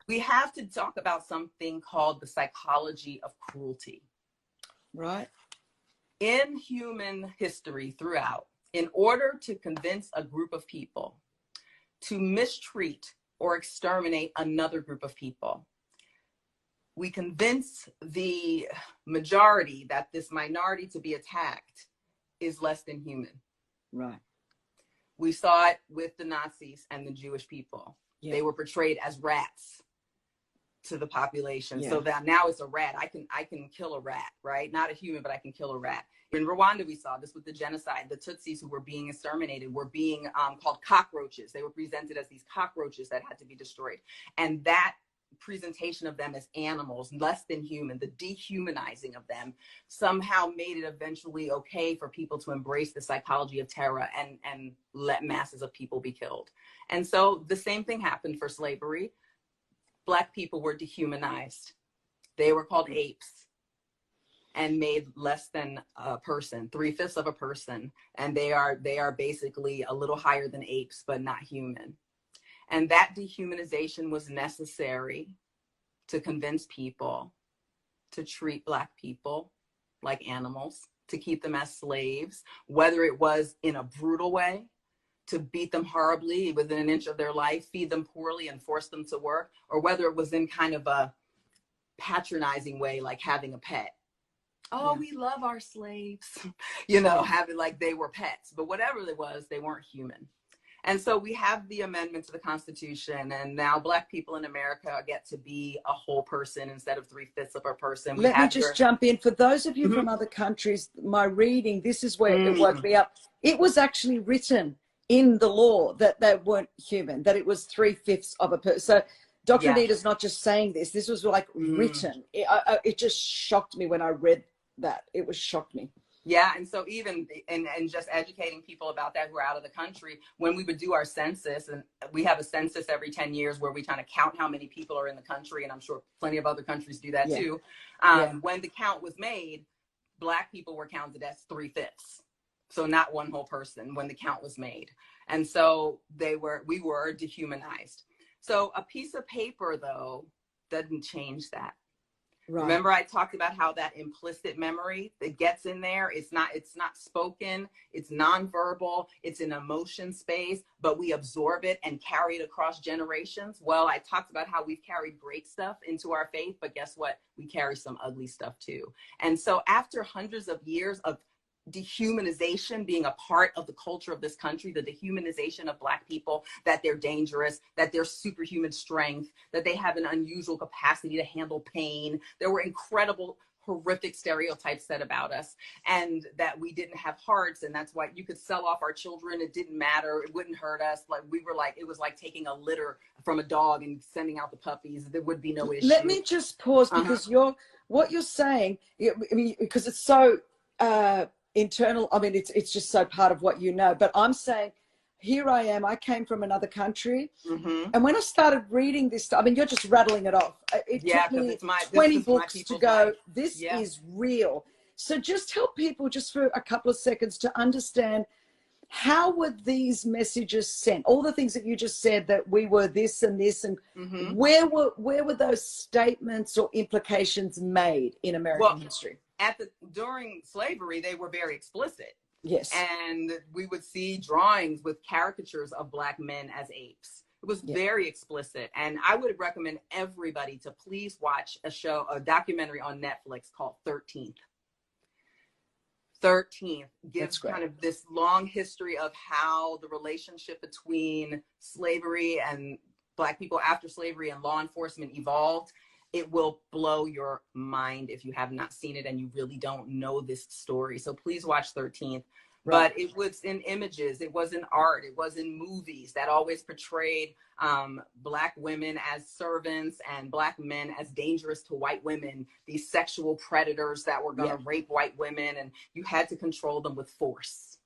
we have to talk about something called the psychology of cruelty. Right. In human history throughout, in order to convince a group of people to mistreat or exterminate another group of people, we convince the majority that this minority to be attacked is less than human. Right. We saw it with the Nazis and the Jewish people. Yeah. They were portrayed as rats to the population. Yeah. So that now it's a rat. I can kill a rat, right? Not a human, but I can kill a rat. In Rwanda, we saw this with the genocide. The Tutsis who were being exterminated were being called cockroaches. They were presented as these cockroaches that had to be destroyed. And that presentation of them as animals, less than human, the dehumanizing of them, somehow made it eventually okay for people to embrace the psychology of terror and let masses of people be killed. And so the same thing happened for slavery. Black people were dehumanized. They were called apes and made less than a person, 3/5 of a person. And they are basically a little higher than apes, but not human. And that dehumanization was necessary to convince people to treat Black people like animals, to keep them as slaves, whether it was in a brutal way, to beat them horribly within an inch of their life, feed them poorly and force them to work, or whether it was in kind of a patronizing way, like having a pet. Oh, yeah, we love our slaves, you know, having like they were pets, but whatever it was, they weren't human. And so we have the amendment to the Constitution, and now Black people in America get to be a whole person instead of 3/5 of a person. Let me just jump in. For those of you from other countries, my reading, this is where it woke me up. It was actually written in the law that they weren't human, that it was 3/5 of a person. So Dr. Anita's not just saying this. This was like written. It just shocked me when I read that. It was shocked me. Yeah, and so even and just educating people about that who are out of the country, when we would do our census, and we have a census every 10 years where we kind of count how many people are in the country, and I'm sure plenty of other countries do that too. When the count was made, Black people were counted as 3/5. So not one whole person when the count was made. And so we were dehumanized. So a piece of paper though doesn't change that. Right. Remember I talked about how that implicit memory that gets in there, it's not spoken, it's nonverbal, it's an emotion space, but we absorb it and carry it across generations. Well, I talked about how we've carried great stuff into our faith, but guess what? We carry some ugly stuff too. And so after hundreds of years of dehumanization being a part of the culture of this country, the dehumanization of Black people, that they're dangerous, that they're superhuman strength, that they have an unusual capacity to handle pain. There were incredible, horrific stereotypes said about us, and that we didn't have hearts, and that's why you could sell off our children. It didn't matter. It wouldn't hurt us. Like it was like taking a litter from a dog and sending out the puppies. There would be no issue. Let me just pause because what you're saying, I mean, because it's so internal. I mean, it's just so part of what you know. But I'm saying, here I am. I came from another country, and when I started reading this, I mean, you're just rattling it off. It took me 20 books to go, this is real. So just help people just for a couple of seconds to understand, how were these messages sent? All the things that you just said, that we were this and this, and where were those statements or implications made in American history? During slavery, they were very explicit. Yes. And we would see drawings with caricatures of Black men as apes. It was very explicit. And I would recommend everybody to please watch a documentary on Netflix called 13th. 13th gives kind of this long history of how the relationship between slavery and Black people after slavery and law enforcement evolved. It will blow your mind if you have not seen it and you really don't know this story. So please watch 13th. Right. But it was in images, it was in art, it was in movies that always portrayed Black women as servants and Black men as dangerous to white women, these sexual predators that were going to rape white women, and you had to control them with force.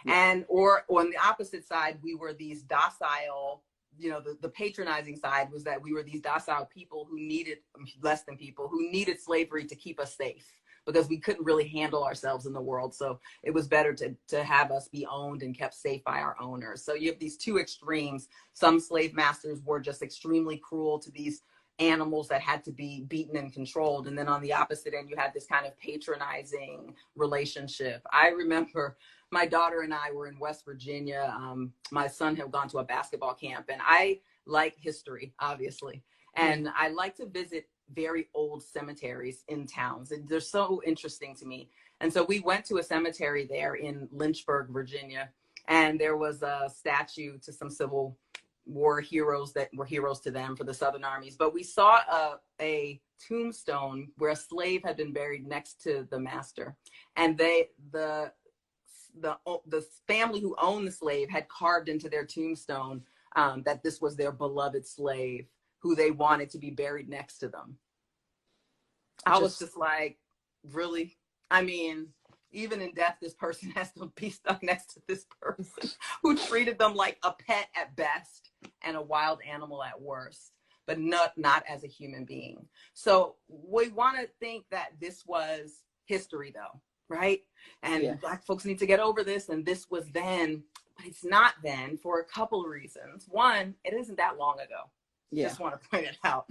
And or on the opposite side, we were these docile, you know, the patronizing side was that we were these docile people who needed less than people who needed slavery to keep us safe, because we couldn't really handle ourselves in the world. So it was better to have us be owned and kept safe by our owners. So you have these two extremes. Some slave masters were just extremely cruel to these animals that had to be beaten and controlled. And then on the opposite end, you had this kind of patronizing relationship. I remember my daughter and I were in West Virginia. My son had gone to a basketball camp, and I like history, obviously. And I like to visit very old cemeteries in towns. And they're so interesting to me. And so we went to a cemetery there in Lynchburg, Virginia, and there was a statue to some Civil War heroes that were heroes to them for the Southern armies. But we saw a tombstone where a slave had been buried next to the master. And the family who owned the slave had carved into their tombstone that this was their beloved slave who they wanted to be buried next to them. I was just like, really? I mean, even in death, this person has to be stuck next to this person who treated them like a pet at best and a wild animal at worst, but not as a human being. So we want to think that this was history, though, right? And Black folks need to get over this, and this was then, but it's not then for a couple of reasons. One, it isn't that long ago. Just want to point it out.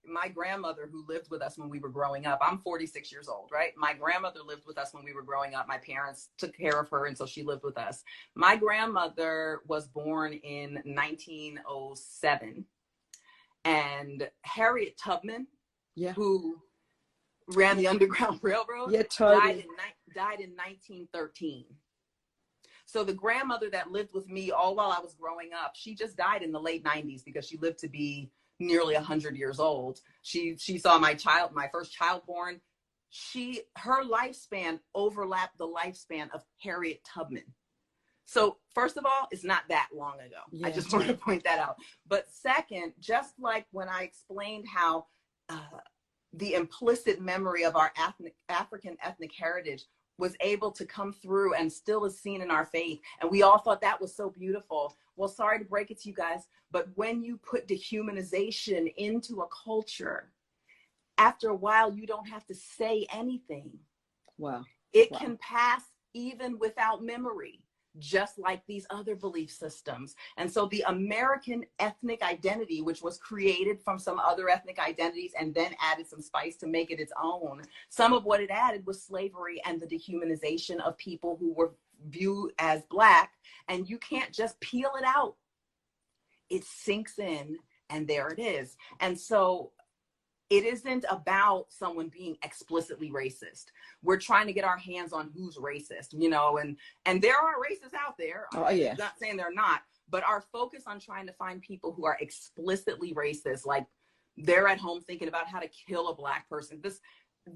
My grandmother, who lived with us when we were growing up, I'm 46 years old, right? My grandmother lived with us when we were growing up. My parents took care of her, and so she lived with us. My grandmother was born in 1907, and Harriet Tubman, who ran the Underground Railroad, died in 1913. So the grandmother that lived with me all while I was growing up, she just died in the late 90s because she lived to be nearly 100 years old. She saw my first child born. Her lifespan overlapped the lifespan of Harriet Tubman. So first of all, it's not that long ago. I just want to point that out. But second, just like when I explained how the implicit memory of our African ethnic heritage was able to come through and still is seen in our faith. And we all thought that was so beautiful. Well, sorry to break it to you guys, but when you put dehumanization into a culture, after a while, you don't have to say anything. Wow. It can pass even without memory, just like these other belief systems. And so the American ethnic identity, which was created from some other ethnic identities and then added some spice to make it its own, some of what it added was slavery and the dehumanization of people who were viewed as Black. And you can't just peel it out. It sinks in, and there it is. And so it isn't about someone being explicitly racist. We're trying to get our hands on who's racist, you know, and there are racists out there. I'm not saying they're not, but our focus on trying to find people who are explicitly racist, like they're at home thinking about how to kill a Black person.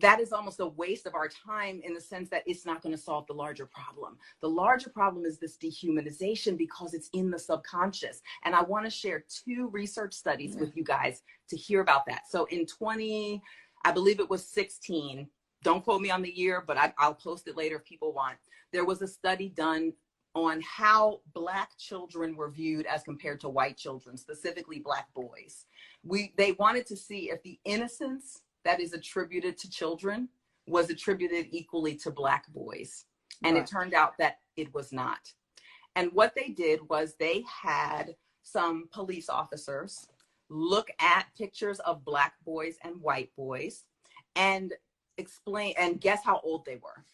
That is almost a waste of our time in the sense that it's not going to solve the larger problem. The larger problem is this dehumanization because it's in the subconscious. And I want to share 2 research studies with you guys to hear about that. So in I believe it was 16, don't quote me on the year, but I'll post it later if people want. There was a study done on how Black children were viewed as compared to white children, specifically Black boys. They wanted to see if the innocence that is attributed to children was attributed equally to Black boys. And it turned out that it was not. And what they did was they had some police officers look at pictures of Black boys and white boys and explain and guess how old they were.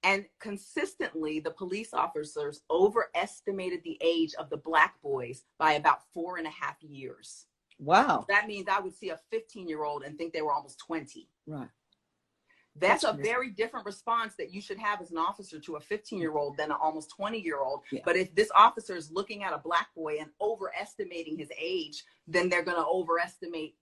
And consistently, the police officers overestimated the age of the Black boys by about 4.5 years. Wow. That means I would see a 15-year-old and think they were almost 20. Right. That's a very different response that you should have as an officer to a 15-year-old than an almost 20-year-old. Yeah. But if this officer is looking at a Black boy and overestimating his age, then they're going to overestimate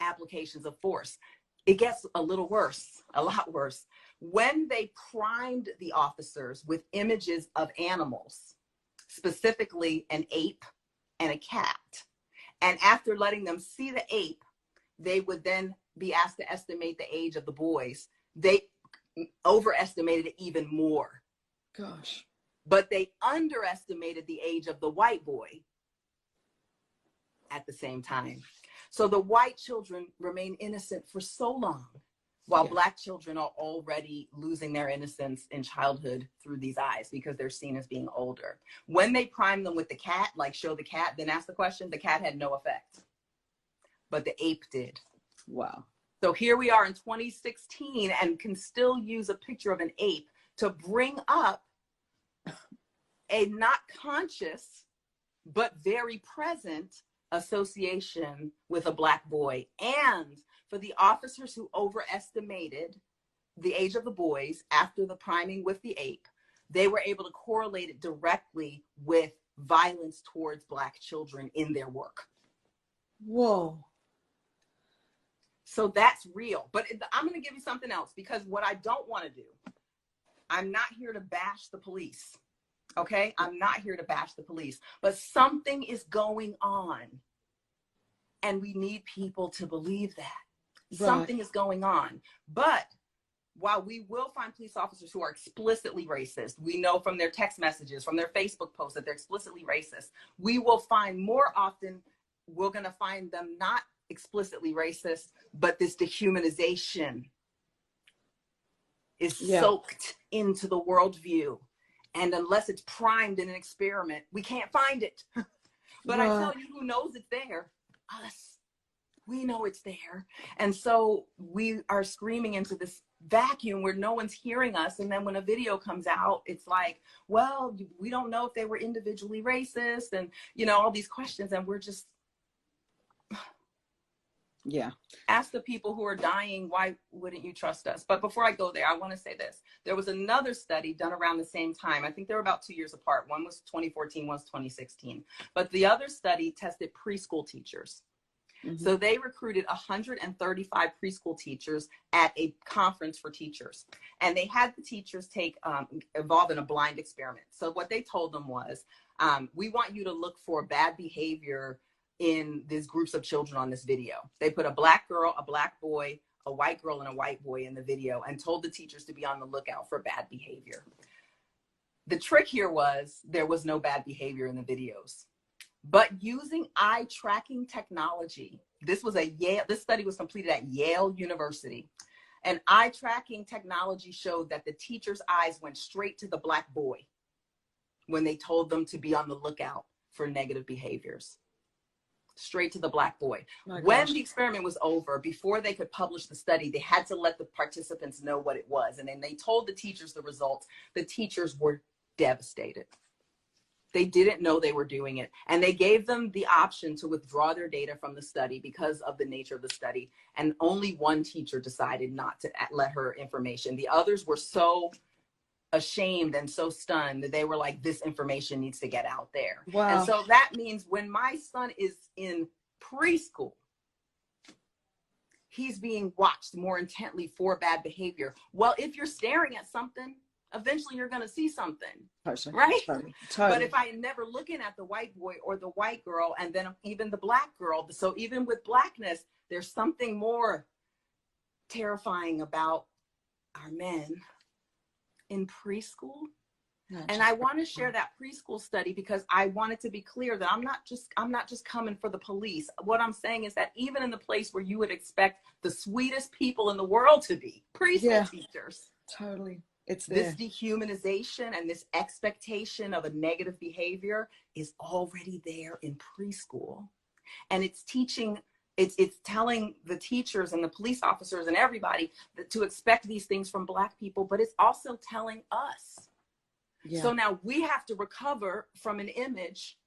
applications of force. It gets a little worse, a lot worse. When they primed the officers with images of animals, specifically an ape and a cat, and after letting them see the ape, they would then be asked to estimate the age of the boys. They overestimated it even more. Gosh. But they underestimated the age of the white boy at the same time. So the white children remain innocent for so long, while Black children are already losing their innocence in childhood through these eyes because they're seen as being older. When they prime them with the cat, like show the cat, then ask the question, the cat had no effect. but the ape did. Wow. So here we are in 2016 and can still use a picture of an ape to bring up a not conscious, but very present association with a Black boy. And for the officers who overestimated the age of the boys after the priming with the ape, they were able to correlate it directly with violence towards Black children in their work. Whoa. So that's real. But I'm going to give you something else, because what I don't want to do, I'm not here to bash the police. Okay? I'm not here to bash the police. But something is going on. And we need people to believe that. Right. Something is going on. But while we will find police officers who are explicitly racist, we know from their text messages, from their Facebook posts that they're explicitly racist, we will find more often, we're going to find them not explicitly racist, but this dehumanization is soaked into the worldview. And unless it's primed in an experiment, we can't find it. But I tell you who knows it's there. Us. We know it's there. And so we are screaming into this vacuum where no one's hearing us. And then when a video comes out, it's like, well, we don't know if they were individually racist and, you know, all these questions. And we're just, ask the people who are dying, why wouldn't you trust us? But before I go there, I want to say this. There was another study done around the same time. I think they were about 2 years apart. One was 2014, one was 2016. But the other study tested preschool teachers. Mm-hmm. So they recruited 135 preschool teachers at a conference for teachers. And they had the teachers involved in a blind experiment. So what they told them was, we want you to look for bad behavior in these groups of children on this video. They put a Black girl, a Black boy, a white girl, and a white boy in the video and told the teachers to be on the lookout for bad behavior. The trick here was there was no bad behavior in the videos. But using eye tracking technology, this study was completed at Yale University. And eye tracking technology showed that the teacher's eyes went straight to the Black boy when they told them to be on the lookout for negative behaviors. Straight to the Black boy. When the experiment was over, before they could publish the study, they had to let the participants know what it was. And then they told the teachers the results. The teachers were devastated. They didn't know they were doing it. And they gave them the option to withdraw their data from the study because of the nature of the study. And only one teacher decided not to let her information. The others were so ashamed and so stunned that they were like, this information needs to get out there. Wow. And so that means when my son is in preschool, he's being watched more intently for bad behavior. Well, if you're staring at something, eventually you're going to see something, right? Totally. But if I'm never looking at the white boy or the white girl, and then even the Black girl, so even with Blackness, there's something more terrifying about our men in preschool. And I want to share that preschool study because I want it to be clear that I'm not just coming for the police. What I'm saying is that even in the place where you would expect the sweetest people in the world to be, preschool teachers. Totally. It's there. This dehumanization and this expectation of a negative behavior is already there in preschool. And it's teaching, it's telling the teachers and the police officers and everybody to expect these things from Black people, but it's also telling us. Yeah. So now we have to recover from an image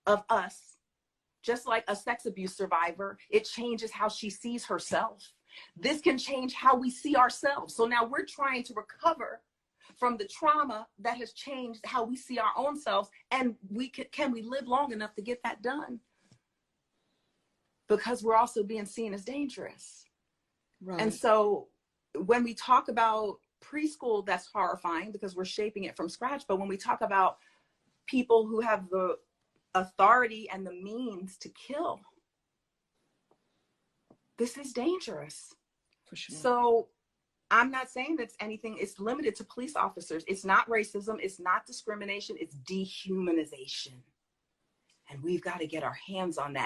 of us, just like a sex abuse survivor. It changes how she sees herself. This can change how we see ourselves. So now we're trying to recover from the trauma that has changed how we see our own selves. And can we live long enough to get that done? Because we're also being seen as dangerous. Right. And so when we talk about preschool, that's horrifying because we're shaping it from scratch. But when we talk about people who have the authority and the means to kill, this is dangerous. For sure. So I'm not saying that it's limited to police officers. It's not racism. It's not discrimination. It's dehumanization. And we've got to get our hands on that.